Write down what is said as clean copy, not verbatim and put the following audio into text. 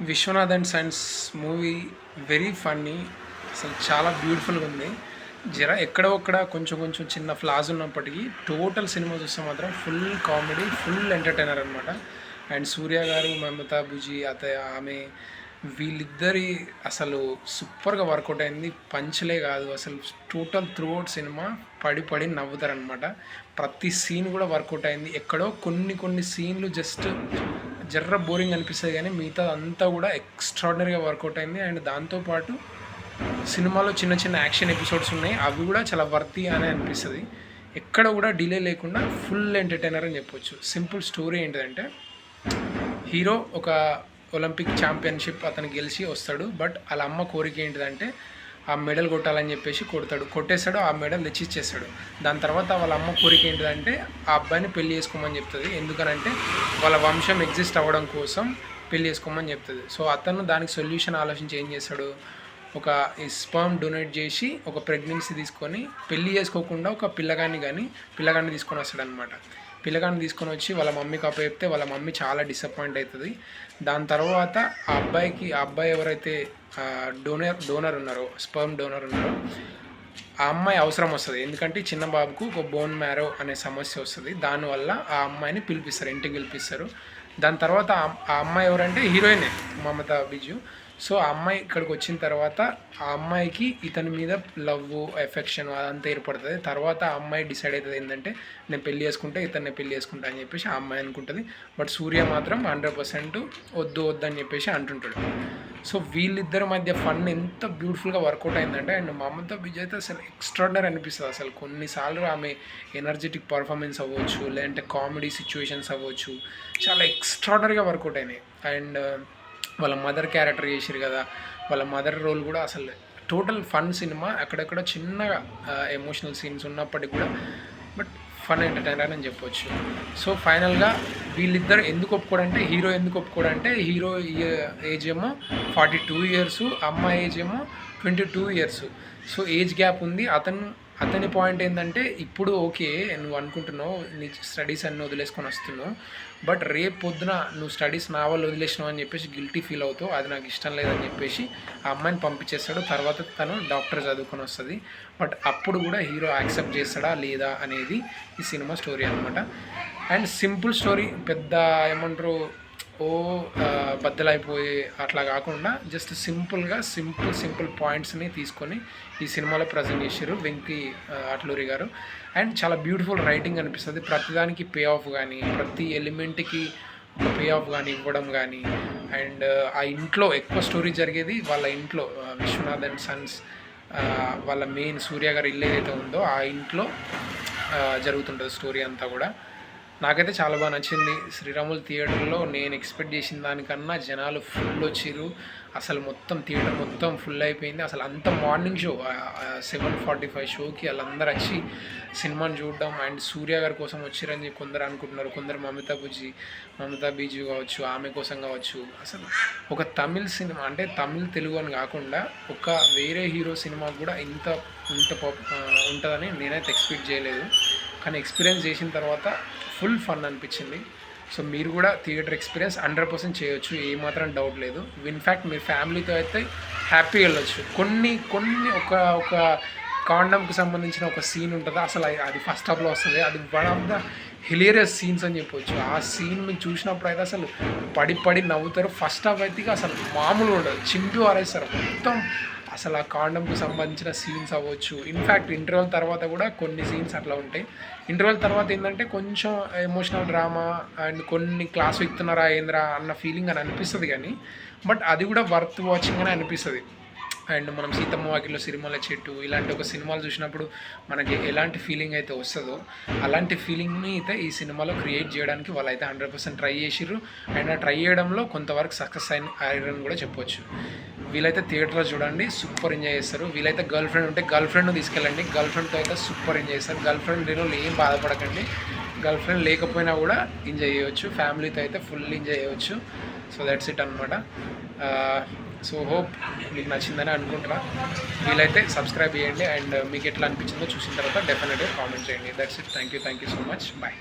Vishwanath and sons movie very funny. అసలు చాలా బ్యూటిఫుల్గా ఉంది. ఎక్కడో ఒక్కడ కొంచెం కొంచెం చిన్న ఫ్లాస్ ఉన్నప్పటికీ టోటల్ సినిమా చూస్తే మాత్రం ఫుల్ కామెడీ, ఫుల్ ఎంటర్టైనర్ అనమాట. అండ్ సూర్య గారు, మమతా బుజీ ఆమె వీళ్ళిద్దరి అసలు సూపర్గా వర్కౌట్ అయింది. పంచ్లే కాదు, అసలు టోటల్ త్రూఅవుట్ సినిమా పడి పడి నవ్వుతారనమాట. ప్రతి సీన్ కూడా వర్కౌట్ అయింది. ఎక్కడో కొన్ని కొన్ని సీన్లు జస్ట్ జర్ర బోరింగ్ అనిపిస్తుంది, కానీ మిగతా అంతా కూడా ఎక్స్ట్రాడినరీగా వర్కౌట్ అయింది. అండ్ దాంతోపాటు సినిమాలో చిన్న చిన్న యాక్షన్ ఎపిసోడ్స్ ఉన్నాయి, అవి కూడా చాలా వర్తీ అని అనిపిస్తుంది. ఎక్కడ కూడా డిలే లేకుండా ఫుల్ ఎంటర్టైనర్ అని చెప్పొచ్చు. సింపుల్ స్టోరీ ఏంటిదంటే, హీరో ఒక ఒలింపిక్ ఛాంపియన్షిప్ అతను గెలిచి వస్తాడు. బట్ వాళ్ళ అమ్మ కోరిక ఏంటిదంటే ఆ మెడల్ కొట్టాలని చెప్పేసి కొట్టేస్తాడు, ఆ మెడల్ తెచ్చిచ్చేస్తాడు. దాని తర్వాత వాళ్ళ అమ్మ కోరిక ఏంటిదంటే ఆ అబ్బాయిని పెళ్లి చేసుకోమని చెప్తుంది. ఎందుకనంటే వాళ్ళ వంశం ఎగ్జిస్ట్ అవ్వడం కోసం పెళ్లి చేసుకోమని చెప్తుంది. సో అతను దానికి సొల్యూషన్ ఆలోచించి ఏం చేస్తాడు, ఒక స్పర్మ్ డొనేట్ చేసి ఒక ప్రెగ్నెన్సీ తీసుకొని పెళ్లి చేసుకోకుండా ఒక పిల్లగాన్ని తీసుకొని వస్తాడనమాట. పిల్లగాన్ని తీసుకొని వచ్చి వాళ్ళ మమ్మీకి అప్పచెప్తే వాళ్ళ మమ్మీ చాలా డిసప్పాయింట్ అవుతుంది. దాని తర్వాత ఆ అబ్బాయి ఎవరైతే డోనర్ ఉన్నారో, స్పర్మ్ డోనర్ ఉన్నారో, ఆ అమ్మాయి అవసరం వస్తుంది. ఎందుకంటే చిన్న బాబుకు ఒక బోన్ మ్యారో అనే సమస్య వస్తుంది. దానివల్ల ఆ అమ్మాయిని ఇంటికి పిలిపిస్తారు. దాని తర్వాత ఆ అమ్మాయి ఎవరంటే హీరోయినే, మమతా బిజు. సో ఆ అమ్మాయి ఇక్కడికి వచ్చిన తర్వాత ఆ అమ్మాయికి ఇతని మీద లవ్, ఎఫెక్షన్ అదంతా ఏర్పడుతుంది. తర్వాత ఆ అమ్మాయి డిసైడ్ అవుతుంది ఏంటంటే నేను పెళ్లి చేసుకుంటే ఇతన్ని పెళ్లి చేసుకుంటా అని చెప్పేసి ఆ అమ్మాయి అనుకుంటుంది. బట్ సూర్య మాత్రం 100% వద్దు అని చెప్పేసి అంటుంటాడు. సో వీళ్ళిద్దరి మధ్య ఫన్ ఎంత బ్యూటిఫుల్గా వర్కౌట్ అయిందంటే, అండ్ మమతా బిజయ్ అయితే అసలు ఎక్స్ట్రాడినరీ అనిపిస్తుంది. అసలు కొన్నిసార్లు ఆమె ఎనర్జెటిక్ పర్ఫార్మెన్స్ అవ్వచ్చు, లేదంటే కామెడీ సిచ్యువేషన్స్ అవ్వచ్చు, చాలా ఎక్స్ట్రాడినరీగా వర్కౌట్ అయినాయి. అండ్ వాళ్ళ మదర్ క్యారెక్టర్ చేసారు కదా, వాళ్ళ మదర్ రోల్ కూడా అసలు టోటల్ ఫన్ సినిమా. అక్కడక్కడ చిన్నగా ఎమోషనల్ సీన్స్ ఉన్నప్పటికీ కూడా బట్ ఫన్ ఎంటర్టైనర్ అని చెప్పొచ్చు. సో ఫైనల్గా వీళ్ళిద్దరు ఎందుకు ఒప్పుకోడంటే, హీరో ఏజ్ ఏమో 42 ఇయర్స్, అమ్మాయి ఏజ్ ఏమో 22 ఇయర్స్. సో ఏజ్ గ్యాప్ ఉంది. అతని పాయింట్ ఏంటంటే, ఇప్పుడు ఓకే నువ్వు అనుకుంటున్నావు నీ స్టడీస్ అన్నీ వదిలేసుకొని వస్తున్నావు, బట్ రేపు పొద్దున నువ్వు స్టడీస్ నా వల్ల వదిలేసినావు అని చెప్పేసి గిల్టీ ఫీల్ అవుతావు, అది నాకు ఇష్టం లేదని చెప్పేసి ఆ అమ్మాయిని పంపించేస్తాడు. తర్వాత తను డాక్టర్ చదువుకొని వస్తుంది. బట్ అప్పుడు కూడా హీరో యాక్సెప్ట్ చేస్తాడా లేదా అనేది ఈ సినిమా స్టోరీ అనమాట. అండ్ సింపుల్ స్టోరీ, పెద్ద ఏమంటారు బద్దలైపోయి అట్లా కాకుండా జస్ట్ సింపుల్ పాయింట్స్ని తీసుకొని ఈ సినిమాలో ప్రజెంట్ చేశారు వెంకీ అట్లూరి గారు. అండ్ చాలా బ్యూటిఫుల్ రైటింగ్ అనిపిస్తుంది. ప్రతిదానికి పే ఆఫ్ కానీ, ప్రతి ఎలిమెంట్కి ఒక పే ఆఫ్ కానీ ఇవ్వడం కానీ. అండ్ ఆ ఇంట్లో ఎక్కువ స్టోరీ జరిగేది వాళ్ళ ఇంట్లో, విశ్వనాథ్ అండ్ సన్స్ వాళ్ళ మెయిన్ సూర్య గారి ఇల్లు ఏదైతే ఉందో ఆ ఇంట్లో జరుగుతుంటుంది స్టోరీ అంతా కూడా. నాకైతే చాలా బాగా నచ్చింది. శ్రీరాములు థియేటర్లో నేను ఎక్స్పెక్ట్ చేసిన దానికన్నా జనాలు ఫుల్ వచ్చిర్రు. అసలు థియేటర్ మొత్తం ఫుల్ అయిపోయింది. అసలు అంత మార్నింగ్ షో 7:45 షోకి వాళ్ళందరూ వచ్చి సినిమాని చూడడం. అండ్ సూర్య గారి కోసం వచ్చిరని చెప్పి కొందరు అనుకుంటున్నారు, కొందరు మమతా బీజు కావచ్చు, ఆమె కోసం కావచ్చు. అసలు ఒక తమిళ్ సినిమా అంటే తెలుగు అని కాకుండా ఒక వేరే హీరో సినిమాకు కూడా ఇంత ఉంటుందని నేనైతే ఎక్స్పెక్ట్ చేయలేదు. కానీ ఎక్స్పీరియన్స్ చేసిన తర్వాత ఫుల్ ఫన్ అనిపించింది. సో మీరు కూడా థియేటర్ ఎక్స్పీరియన్స్ 100% చేయొచ్చు, ఏమాత్రం డౌట్ లేదు. ఇన్ఫ్యాక్ట్ మీరు ఫ్యామిలీతో అయితే హ్యాపీగా వెళ్ళొచ్చు. కొన్ని ఒక కాండమ్కి సంబంధించిన ఒక సీన్ ఉంటుంది, అసలు అది ఫస్ట్ హాఫ్లో వస్తుంది. అది one of the hilarious scenes అని చెప్పవచ్చు. ఆ సీన్ మీరు చూసినప్పుడు అయితే అసలు పడి నవ్వుతారు. ఫస్ట్ హాఫ్ అయితే అసలు మామూలుగా ఉండదు, చింటూ ఆరేస్తారు మొత్తం. అసలు ఆ కాండంకు సంబంధించిన సీన్స్ అవ్వచ్చు. ఇన్ఫ్యాక్ట్ ఇంటర్వెల్ తర్వాత కూడా కొన్ని సీన్స్ అట్లా ఉంటాయి. ఇంటర్వెల్ తర్వాత ఏంటంటే కొంచెం ఎమోషనల్ డ్రామా అండ్ కొన్ని క్లాస్ ఎక్కుతున్నారా ఏంద్రా అన్న ఫీలింగ్ అని అనిపిస్తుంది, కానీ బట్ అది కూడా వర్త్ వాచింగ్ అని అనిపిస్తుంది. అండ్ మనం సీతమ్మ వాకిట్లో సిరిమల్ల చెట్టు ఇలాంటి ఒక సినిమాలు చూసినప్పుడు మనకి ఎలాంటి ఫీలింగ్ అయితే వస్తుందో అలాంటి ఫీలింగ్ని అయితే ఈ సినిమాలో క్రియేట్ చేయడానికి వాళ్ళు అయితే 100% ట్రై చేసిర్రు. అండ్ ఆ ట్రై చేయడంలో కొంతవరకు సక్సెస్ అయ్యారని కూడా చెప్పొచ్చు. వీలైతే థియేటర్లో చూడండి, సూపర్ ఎంజాయ్ చేస్తారు. వీలైతే గర్ల్ ఫ్రెండ్ ఉంటే గర్ల్ ఫ్రెండ్ను తీసుకెళ్ళండి, గర్ల్ ఫ్రెండ్తో అయితే సూపర్ ఎంజాయ్ చేస్తారు. గర్ల్ ఫ్రెండ్ దీనిలో ఏం బాధపడకండి, గర్ల్ ఫ్రెండ్ లేకపోయినా కూడా ఎంజాయ్ చేయవచ్చు. ఫ్యామిలీతో అయితే ఫుల్ ఎంజాయ్ చేయవచ్చు. సో దట్స్ ఇట్ అనమాట. సో హోప్ మీకు నచ్చిందని అనుకుంటున్నా. వీలైతే సబ్స్క్రైబ్ చేయండి. అండ్ మీకు ఎట్లా అనిపించిందో చూసిన తర్వాత డెఫినెట్గా కామెంట్ చేయండి. That's it. Thank you so much. Bye.